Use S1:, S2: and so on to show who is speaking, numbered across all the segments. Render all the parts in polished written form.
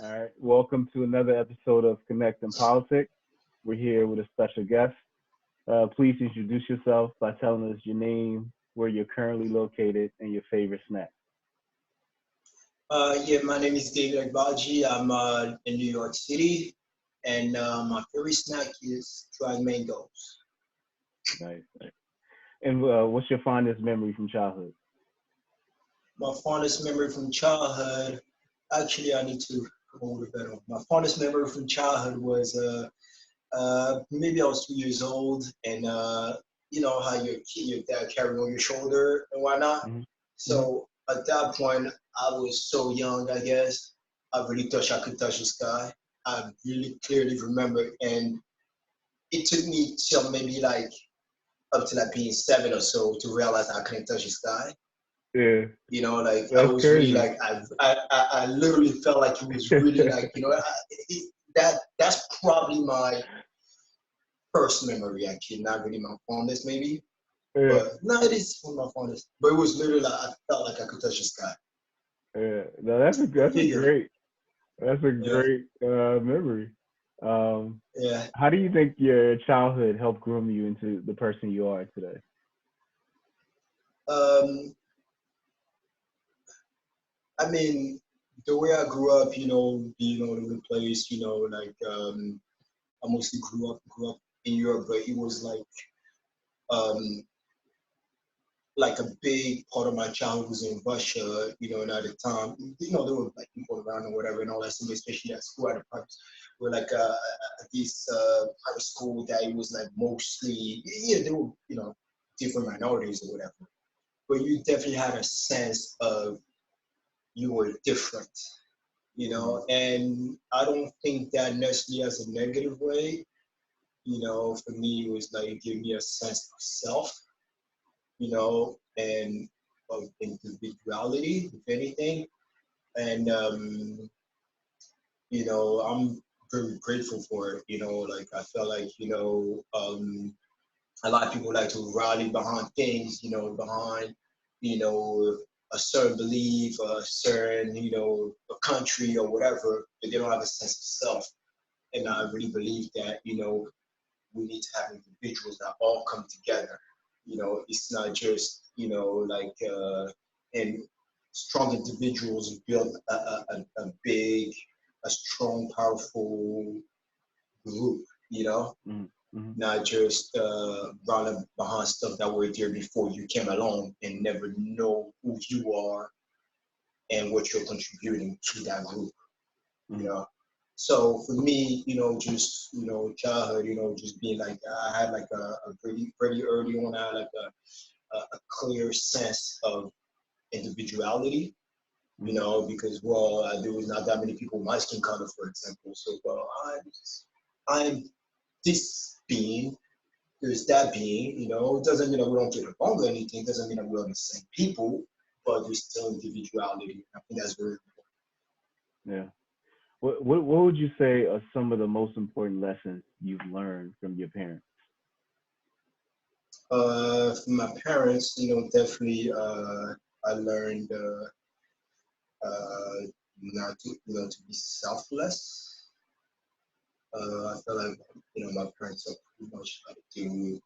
S1: All right. Welcome to another episode of Connect and Politics. We're here with a special guest. Please introduce yourself by telling us your name, where you're currently located, and your favorite snack.
S2: Yeah, my name is David Agbaji. I'm in New York City, and my favorite snack is dried mangoes.
S1: Nice. Nice. And what's your fondest memory from childhood?
S2: My fondest memory from childhood, actually, I need to come over better. My fondest memory from childhood was maybe I was 2 years old, and you know how your dad carry on your shoulder and whatnot.
S1: Hmm. Hmm.
S2: So at that point, I was so young, I guess. I really thought I could touch the sky. I really clearly remember, and it took me till maybe like up to like being seven or so to realize I couldn't touch the sky.
S1: Yeah,
S2: Like I
S1: that's
S2: was really
S1: crazy.
S2: like I literally felt like it was really like that's probably my first memory actually, not really my fondest maybe,
S1: Yeah,
S2: but no, it is one of my fondest. But it was literally like I felt like I could touch the sky.
S1: yeah. No, that's a
S2: Yeah,
S1: great
S2: yeah,
S1: memory. Um,
S2: yeah.
S1: how do you think your childhood helped groom you into the person you are today?
S2: Um, I mean, the way I grew up, being all over the place, I mostly grew up in Europe, but it was um like a big part of my childhood was in Russia, and at the time, there were like people around or whatever and all that stuff, especially at school at the private, where like at this private school that it was like mostly, yeah, there were, different minorities or whatever. But you definitely had a sense of you were different,
S1: Mm.
S2: and I don't think that necessarily as a negative way. For me, it was like give me a sense of self, and of individuality, if anything. And I'm very grateful for it. Like I felt like, a lot of people like to rally behind things, behind, you know, a certain belief, a certain, a country or whatever, but they don't have a sense of self. And I really believe that, we need to have individuals that all come together. It's not just, and strong individuals build a big, a strong, powerful group,
S1: Mm. Mm.
S2: not just running behind stuff that were there before you came along and never know who you are and what you're contributing to that group, you
S1: Mm.
S2: know. So for me, just childhood, just being like I had like a pretty early on, I had like a clear sense of individuality,
S1: Mm.
S2: because well, there was not that many people my skin color, for example. So well, I'm this being, there's that being, it doesn't mean that we don't get along or anything. It doesn't mean that we're the same people, but there's still individuality. I think that's very
S1: Yeah. What would you say are some of the most important lessons you've learned from your parents?
S2: From my parents, definitely I learned uh, not to, to be selfless. I feel like, my parents are pretty much like to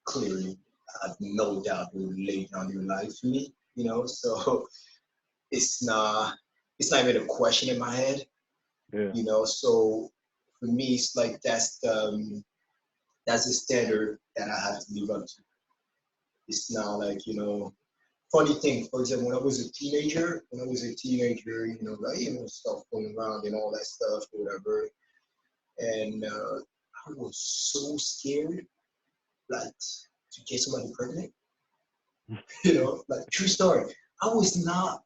S2: clearly, I have no doubt will lay down their life for me, so it's not, it's not even a question in my head,
S1: Yeah.
S2: so for me, it's like that's the standard that I have to live up to. It's not like, funny thing, for example, when I was a teenager, like, stuff going around and all that stuff, whatever. And I was so scared, like, to get somebody pregnant, like, true story. I was not,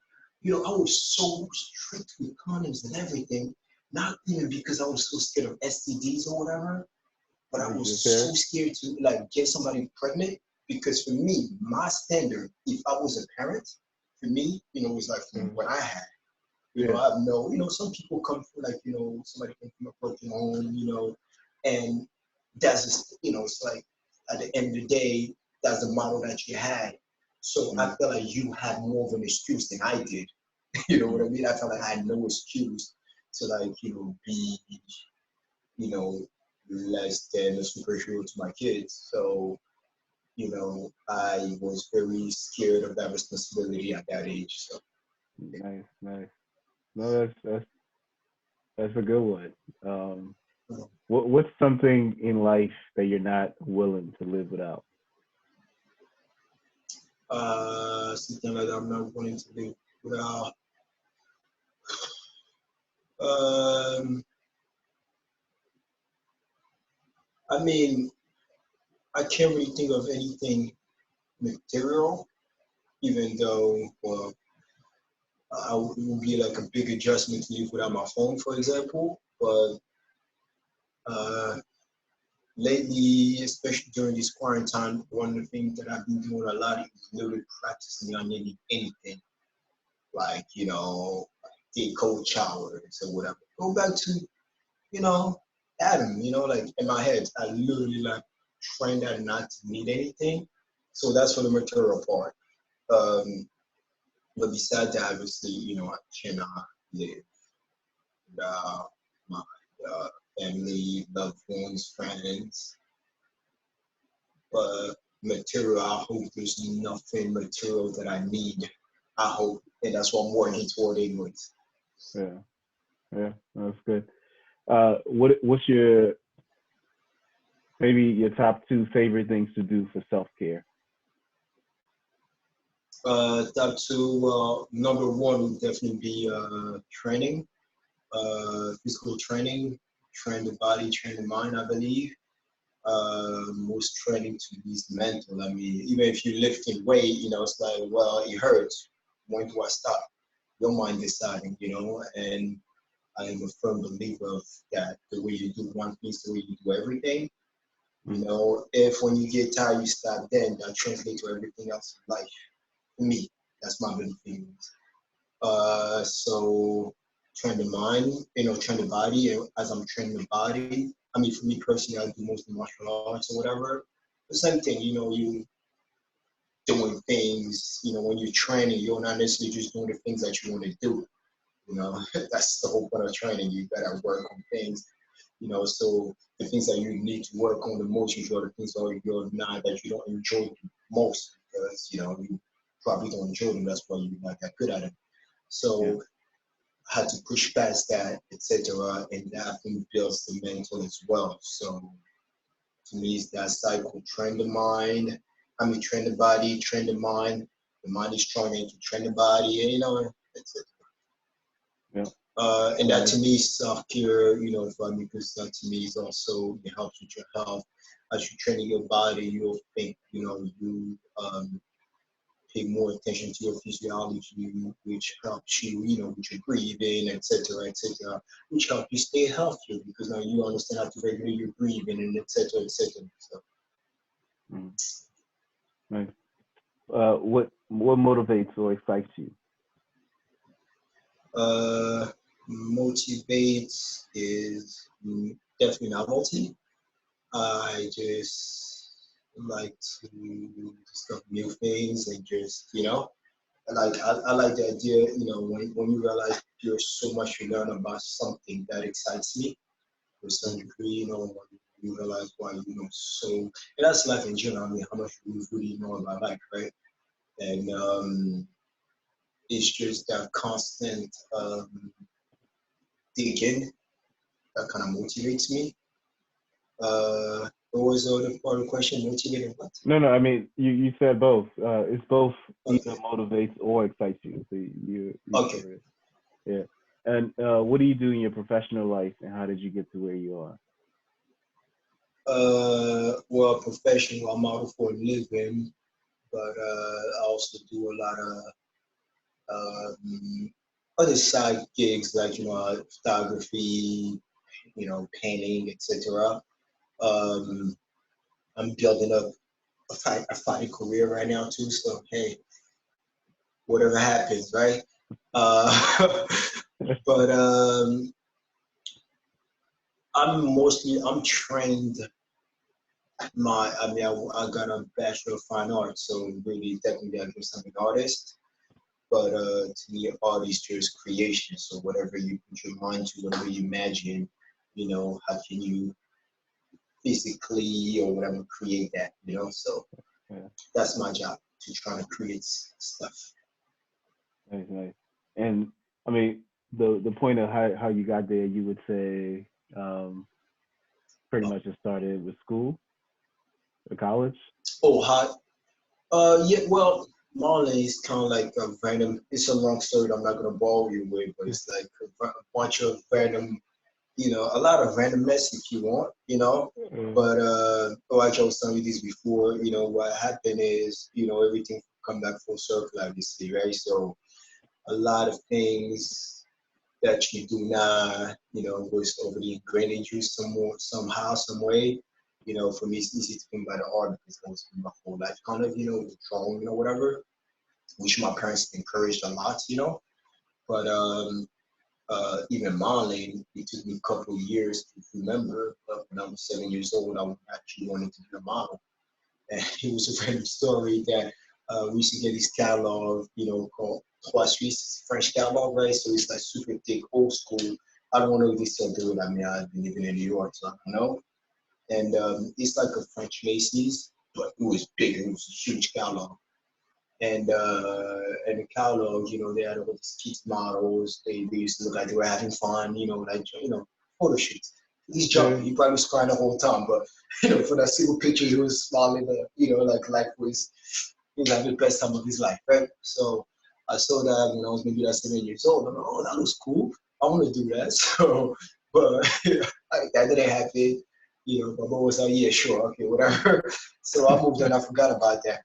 S2: I was so strict with condoms and everything, not even because I was so scared of STDs or whatever, but I
S1: Because
S2: was
S1: your
S2: so
S1: parents.
S2: scared to like get somebody pregnant because for me, my standard, if I was a parent, for me, was like from
S1: Mm.
S2: what I had.
S1: Yeah.
S2: I have no, some people come from like, somebody come from a broken home, and that's just, it's like at the end of the day, that's the model that you had. So I
S1: Mm.
S2: feel like you had more of an excuse than I did. You know what
S1: Mm.
S2: I mean? I felt like I had no excuse to like, be, less than a superhero to my kids. So, I was very scared of that responsibility at that age. So,
S1: Nice, nice. No, that's a good one. Um, what's something in life that you're not willing to live without?
S2: something like that I'm not wanting to do without. Um, I mean, I can't really think of anything material, even though, well, it would be like a big adjustment to live without my phone, for example. But uh, lately, especially during this quarantine, one of the things that I've been doing a lot is literally practicing on anything, like, take cold showers or whatever. Go back to, you know, Adam, like in my head, I literally like trying that not to need anything. So that's for the material part. Um, but besides that, obviously, I cannot live without my uh, family, loved ones, friends. But material, I hope there's nothing material that I need. I hope, and that's what I'm working toward anyways.
S1: Yeah, yeah, that's good. What's your maybe your top two favorite things to do for self care?
S2: Top two, well, number one would definitely be training, physical training, train the body, train the mind, I believe. Most training to be is mental. I mean, even if you're lifting weight, it's like, well, it hurts. When do I stop? Your mind deciding, and I am a firm believer of that. The way you do one piece, the way you do everything. If when you get tired, you stop, then that translates to everything else in life. For me, that's my belief. So train the mind, train the body. And as I'm training the body, I mean, for me personally, I do mostly martial arts or whatever. The same thing, you doing things, when you're training, you're not necessarily just doing the things that you want to do. That's the whole point of training. You gotta work on things, so the things that you need to work on the most, usually are the things that you're not, that you don't enjoy the most because, you probably don't enjoy them. That's why you're not that good at them.
S1: Yeah,
S2: So I had to push past that, etc. And that thing builds the mental as well. So to me, it's that cycle: train the mind. I mean, train the body, train the mind. The mind is strong to train the body, and that's it.
S1: yeah,
S2: And that
S1: nice.
S2: to me is self-care, for me, because that to me is also, it helps with your health. As you're training your body, you'll think, you pay more attention to your physiology, which helps you, with your breathing, etc., which helps you stay healthier because now you understand how to regulate your breathing and etc. So,
S1: Mm, nice. What motivates or excites you?
S2: motivates is definitely novelty. I just like to discover new things and just, I like the idea, when you realize there's so much to learn about something that excites me to a certain degree, when you realize why, so, and that's life in general. I mean, how much you really know about life, right? And it's just that constant digging that kind of motivates me. What was the other part of the question? Motivated what?
S1: No, no. I mean, you said both. It's both either
S2: Okay.
S1: motivates or excites you. So you
S2: Okay.
S1: covered it. Yeah. And what do you do in your professional life, and how did you get to where you are?
S2: Well, professional, I'm out for a living, but I also do a lot of other side gigs like photography, painting, etc. Um, I'm building up a fighting career right now too. So hey, whatever happens, right? Uh, but I'm trained. I got a bachelor of fine arts, so really technically I'm an artist. But to me, art is just creation. So whatever you put your mind to, whatever you imagine, how can you physically or whatever create that, So
S1: Yeah.
S2: that's my job, to try to create stuff.
S1: Nice, nice. And I mean, the point of how you got there, you would say, pretty much it started with school or college.
S2: Oh, hot. Yeah, well, Marley is kind of like a random. It's a long story that I'm not gonna bore you with, but it's like a bunch of random, a lot of randomness if you want,
S1: Mm.
S2: But actually, I was telling you this before. What happened is, everything come back full circle, obviously, right? So a lot of things that you do now, was already ingrained in you somehow, some way. For me, it's easy to think about the art because that was my whole life, kind of, with drawing, whatever, which my parents encouraged a lot, But even modeling, it took me a couple of years to remember. But when I was 7 years old, I actually wanted to be a model. And it was a random story that we used to get this catalog, called Trois Suisses, French catalog, right? So it's like super thick, old school. I don't know if they still do it. I mean, I've been living in New York, so I don't know. And it's like a French Macy's, but it was big. It was a huge catalog. And the catalog, they had all these kids models. They used to look like they were having fun, photo shoots. He's
S1: Yeah.
S2: jumping. He probably was crying the whole time, but for that single picture, he was smiling. Like life was, he was having the best time of his life, right? So I saw that when I was maybe like 7 years old. I'm like, oh, that looks cool. I want to do that. So, but that didn't happen. My mom was like, yeah, sure, okay, whatever. So I moved on. I forgot about that.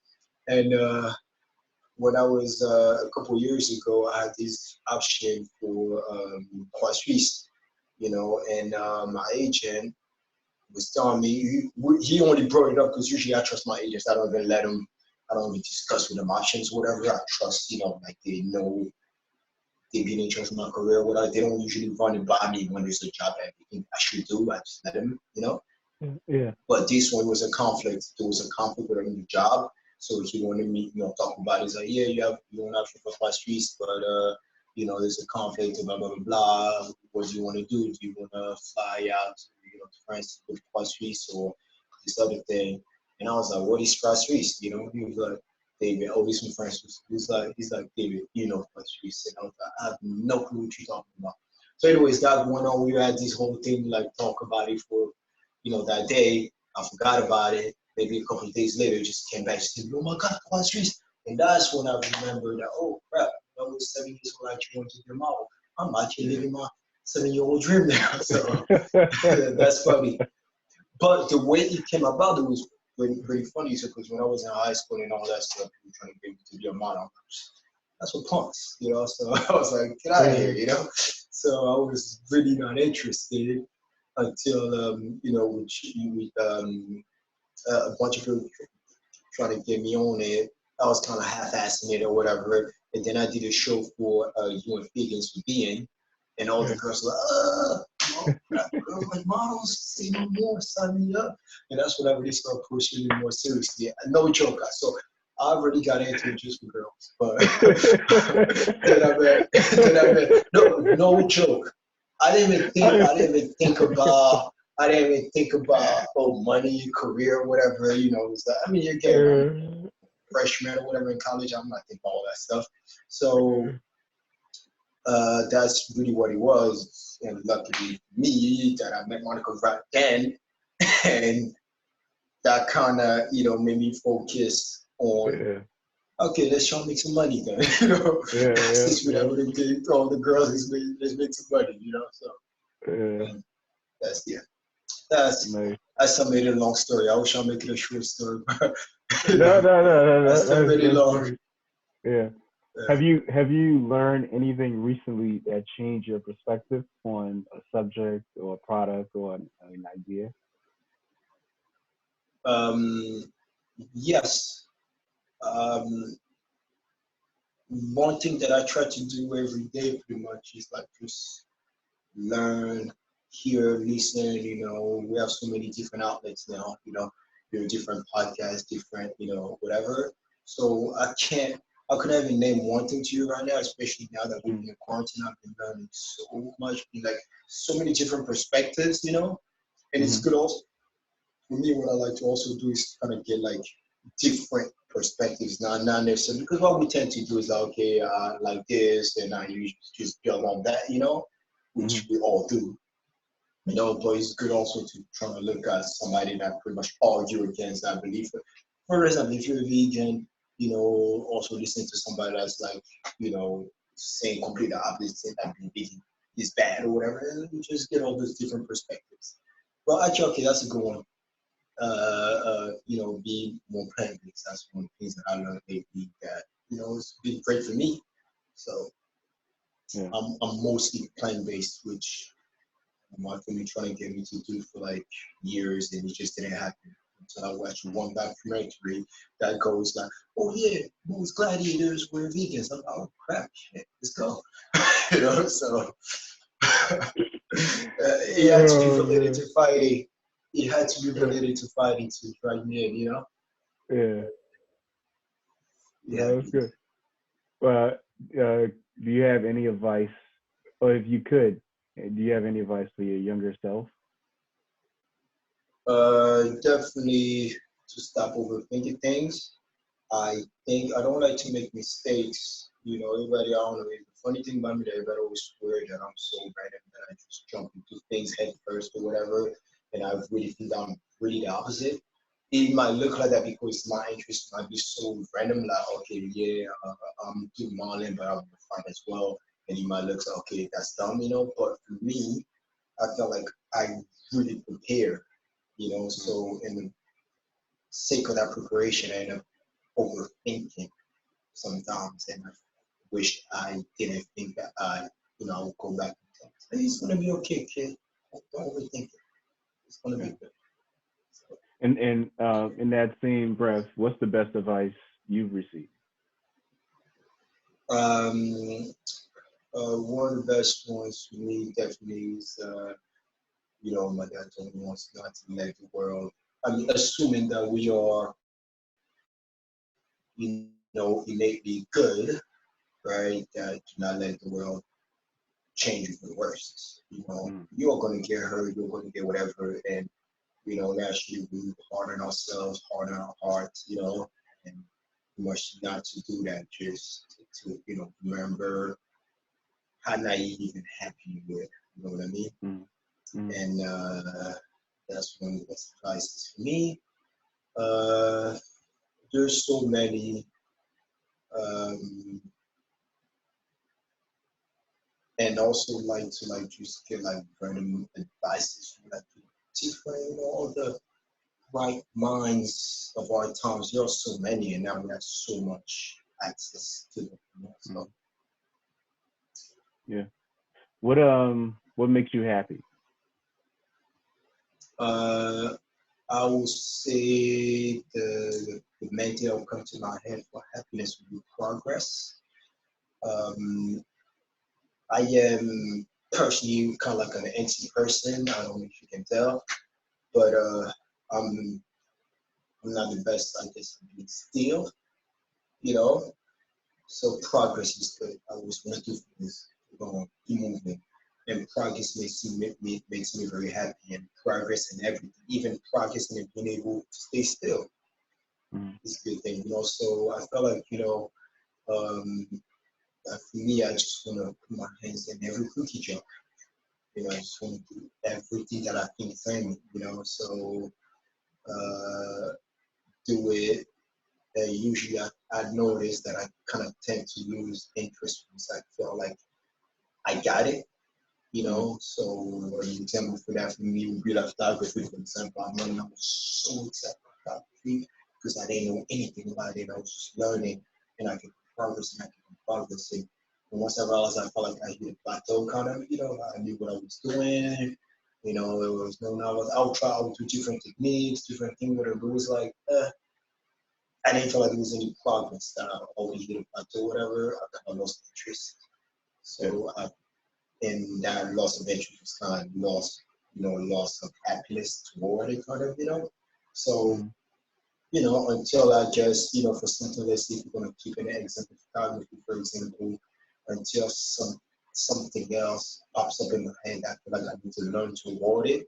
S2: And when I was a couple of years ago, I had this option for Croix Suisse, and my agent was telling me he only brought it up because usually I trust my agents. I don't even let them. I don't even discuss with them options, whatever. I trust, like they know they've been interested in my career. Whatever. They don't usually run it by me when there's a job that they think I should do. I just let them.
S1: Yeah.
S2: But this one was a conflict. There was a conflict with a new job. So he wanted me, talk about it. He's like, yeah, you don't have to for my streets, but there's a conflict, blah blah blah blah. What do you want to do? Do you want to fly out to France with Croix Suisse or this other thing? And I was like, what is Croix Suisse? He was like, David, oh, he's from France. He's like, David, Croix Suisse. And I was like, I have no clue what you're talking about. So anyways, that went on. We had this whole thing, like talk about it for that day. I forgot about it. Maybe a couple of days later, it just came back and said, oh my God, Quad Streets. And that's when I remembered that, oh crap, I was 7 years old, I actually wanted to be a model. I'm actually living my 7-year-old dream now. So that's funny. But the way it came about, it was pretty funny. So, because when I was in high school and all that stuff, we were trying to get me to be a model. That's what punks, So I was like, get out of here, So I was really not interested until with a bunch of people trying to get me on it. I was kind of half-assing it or whatever. And then I did a show for you and Figgins for being, and all the
S1: Yeah.
S2: girls were crap, girls like models, say no more, sign me up. And that's when I really started pushing it more seriously. No joke. So I already got into it just for girls, but no joke. I didn't even think about money, career, whatever. It's like, I mean, again, I'm freshman or whatever in college. I'm not thinking about all that stuff. So that's really what it was. And luckily for me, that I met Monica right then, and that kind of made me focus on,
S1: Yeah.
S2: okay, let's try and make some money then.
S1: Yeah. Yeah.
S2: Since we
S1: Yeah.
S2: never did all the girls, let's make some money. So
S1: Yeah.
S2: and that's yeah. That's
S1: Nice.
S2: that's a really long story. I wish I'll make it a short story, but
S1: No, no, no, no.
S2: that's a really
S1: That's
S2: long.
S1: great. Yeah.
S2: Yeah.
S1: Have you learned anything recently that changed your perspective on a subject or a product or an idea?
S2: Um, yes. Um, One thing that I try to do every day pretty much is like just learn, hear, listen. We have so many different outlets now, different podcasts, different, whatever. So I can't I couldn't even name one thing to you right now, especially now that we've
S1: Mm,
S2: been in quarantine. I've been learning so much, like so many different perspectives, and it's
S1: mm-hmm,
S2: good also for me. What I like to also do is kind of get like different perspectives, not necessarily because what we tend to do is like, okay, like this, and I usually just build on that,
S1: mm-hmm,
S2: which we all do. But it's good also to try to look at somebody that pretty much argue against that belief. For example, if you're a vegan, also listen to somebody that's like, saying completely opposite, saying that being vegan is bad or whatever, and you just get all those different perspectives. But actually, okay, that's a good one. Be more plant-based. That's one of the things that I learned lately that, it's been great for me. So
S1: yeah,
S2: I'm mostly plant-based, which my family trying to get me to do for like years, and it just didn't happen. So I watched one documentary that goes like, "Oh yeah, most gladiators were vegans." I'm like, "Oh crap, shit, let's go." So it had to be
S1: oh
S2: related
S1: man,
S2: to fighting. It had to be
S1: yeah,
S2: related to fighting to drive me in.
S1: yeah,
S2: Yeah.
S1: no, that's good. Well, do you have any advice, or if you could, do you have any advice for your younger self?
S2: Definitely to stop overthinking things. I think I don't like to make mistakes. Everybody, I don't know. The funny thing about me that everybody always swear that I'm so random that I just jump into things head first or whatever. And I really think I'm really the opposite. It might look like that because my interest might be so random, like, okay, yeah, I'm doing modeling, but I'm fine as well. And you might look like, okay, that's dumb. But for me, I felt like I really prepare. So in the sake of that preparation, I end up overthinking sometimes, and I wish I didn't think that I would go back and tell myself, hey, it's gonna be okay, kid. Don't overthink it. It's gonna
S1: Yeah.
S2: be good. So,
S1: And in that same breath, what's the best advice you've received?
S2: um, one of the best ones for me definitely is, my dad told me once not to let the world. I mean, assuming that we are, innately good, right? That do not let the world change you for the worst.
S1: Mm,
S2: You're going to get hurt, you're going to get whatever, and naturally we harden ourselves, harden our hearts, and we must not to do that. Just to remember how naive and happy you were. You know what I mean?
S1: mm, mm,
S2: And that's one of the best advices for me. Uh, there's so many. Um, and also like to like just get like random advices from like different, all the right minds of our times. There are so many, and now we have so much access to them.
S1: mm.
S2: So,
S1: Yeah. What makes you happy?
S2: uh, I would say the main thing that will come to my head for happiness would be progress. Um, I am personally kind of like an antsy person. I don't know if you can tell, but I'm I'm not the best at this being still, you know. So progress is good. I always want to do things, keep moving, and progress makes me very happy. And progress in everything, even progress in being able to stay still,
S1: Mm,
S2: is a good thing. So I felt like um, for me, I just want to put my hands in every cookie jar. I just want to do everything that I think is in me. So uh, do it. Usually I notice that I kind of tend to lose interest once I feel like I got it.
S1: mm,
S2: So an example for that for me would be like photography, for example. I was so excited about photography because I didn't know anything about it. I was just learning and I could progress and I could progress. And once I realized I felt like I hit a plateau kind of, I knew what I was doing. There was no knowledge. I would do different techniques, different things, but it was like, I didn't feel like there was any progress that I always hit a plateau, whatever. I kind of lost interest.
S1: yeah.
S2: So and that loss of interest was kind of loss, loss of happiness toward it, kind of. So
S1: Mm,
S2: until I just, for something, let's say if you're gonna keep an example photography, for example, until something else pops up in my head, I feel like I need to learn toward it.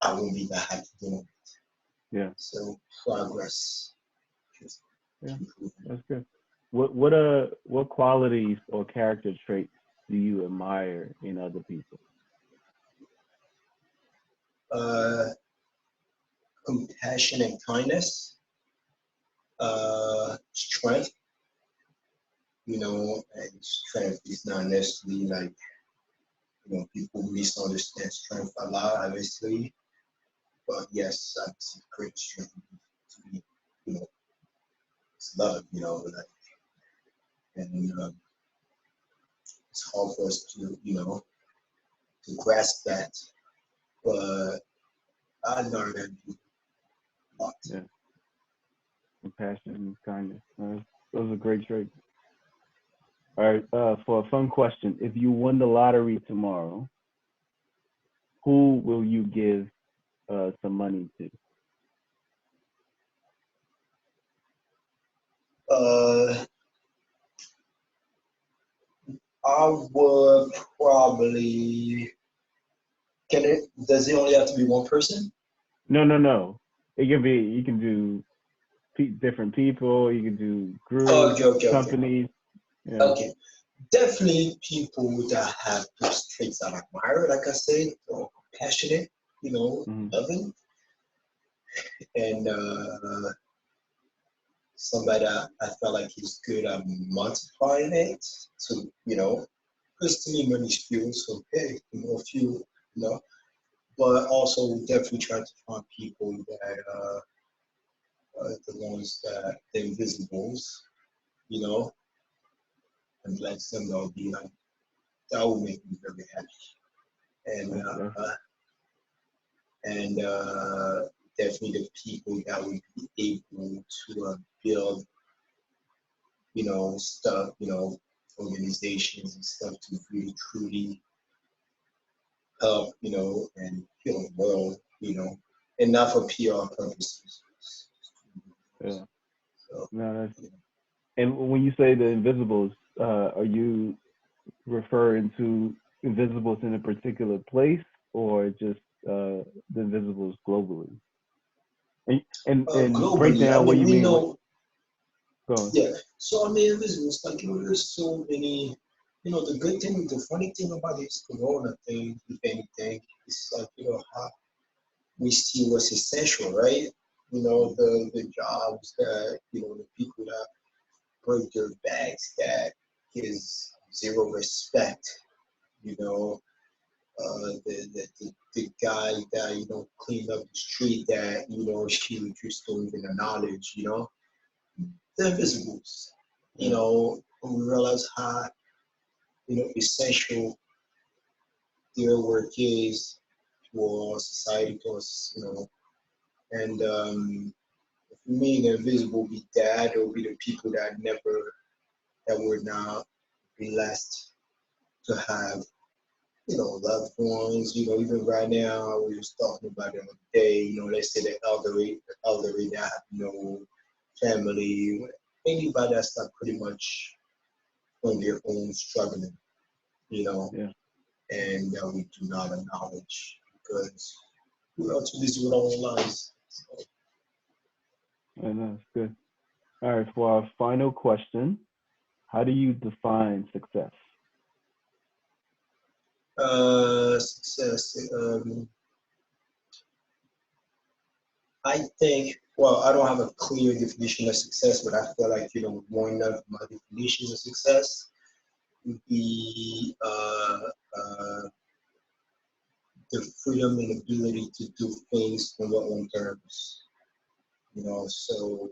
S2: I won't be that happy doing it.
S1: Yeah.
S2: So progress, just
S1: Yeah.
S2: improving.
S1: That's good. What qualities or character traits do you admire in other people?
S2: Uh, Compassion and kindness, strength, and strength is not necessarily like, people misunderstand strength a lot, obviously. But yes, I see great strength to be, you know, it's love, like, and it's hard for us to, to grasp that. But I learned that a lot.
S1: Yeah. Compassion and kindness. Those are great traits. All right. For a fun question, if you won the lottery tomorrow, who will you give some money to?
S2: Uh, I would probably. Does it only have to be one person?
S1: No, no, no. It can be. You can do different people. You can do
S2: Oh,
S1: groups,
S2: okay, okay, okay.
S1: companies. Yeah.
S2: Okay. Definitely people that have those traits that I admire, like I said, passionate,
S1: Hmm.
S2: loving, and somebody that I felt like he's good at multiplying it. So, because to me, money is fuel. So, hey, fuel, you know. But also definitely try to find people that the ones that the invisibles, you know, and bless them. That'll be like that will make me very happy. And
S1: That's
S2: and definitely the people that would be able to build, stuff, organizations and stuff to really truly help, and heal the world, and not for PR purposes.
S1: yeah.
S2: So,
S1: No, that's.
S2: you know.
S1: And when you say the invisibles, are you referring to invisibles in a particular place or just the invisibles globally? And break
S2: Globally, I
S1: down what
S2: mean,
S1: you
S2: we
S1: mean with.
S2: know,
S1: Go on.
S2: yeah. So I mean, it's like there's so many. The good thing, the funny thing about this Corona thing, if anything, is like how we see what's essential, right? The jobs that the people that break their backs that gives zero respect. You know, the guy that cleaned up the street that she just don't even acknowledge. The invisibles.
S1: Yeah.
S2: When we realize how essential their work is for society, to us, and for me, the invisible will be that, or be the people that were not blessed to have, loved ones, even right now, we were just talking about it on the day, let's say the elderly that have no family, anybody that's not pretty much on their own struggling, you know,
S1: Yeah.
S2: and we do not acknowledge because we're too busy with our own lives. So,
S1: I know, it's good. All right. For our final question, how do you define success?
S2: success. I think, well, I don't have a clear definition of success, but I feel like, one of my definitions of success would be the freedom and ability to do things on your own terms. So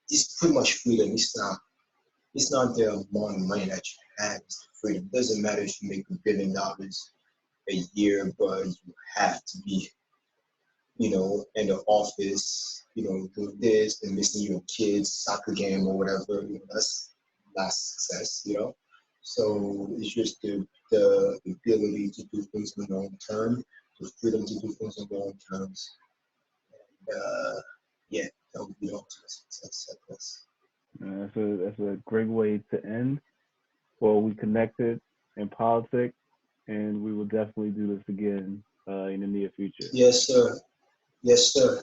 S2: it's pretty much freedom. It's not the amount of money that you have, it's the freedom. It doesn't matter if you make $1 billion a year, but you have to be in the office, doing this and missing your kids' soccer game or whatever, that's success. So it's just the ability to do things on your own term, the freedom to do things on your own terms. yeah, that would be all. That's
S1: That's a great way to end. Well, we connected in politics, and we will definitely do this again in the near future.
S2: yes, sir. Yes, sir.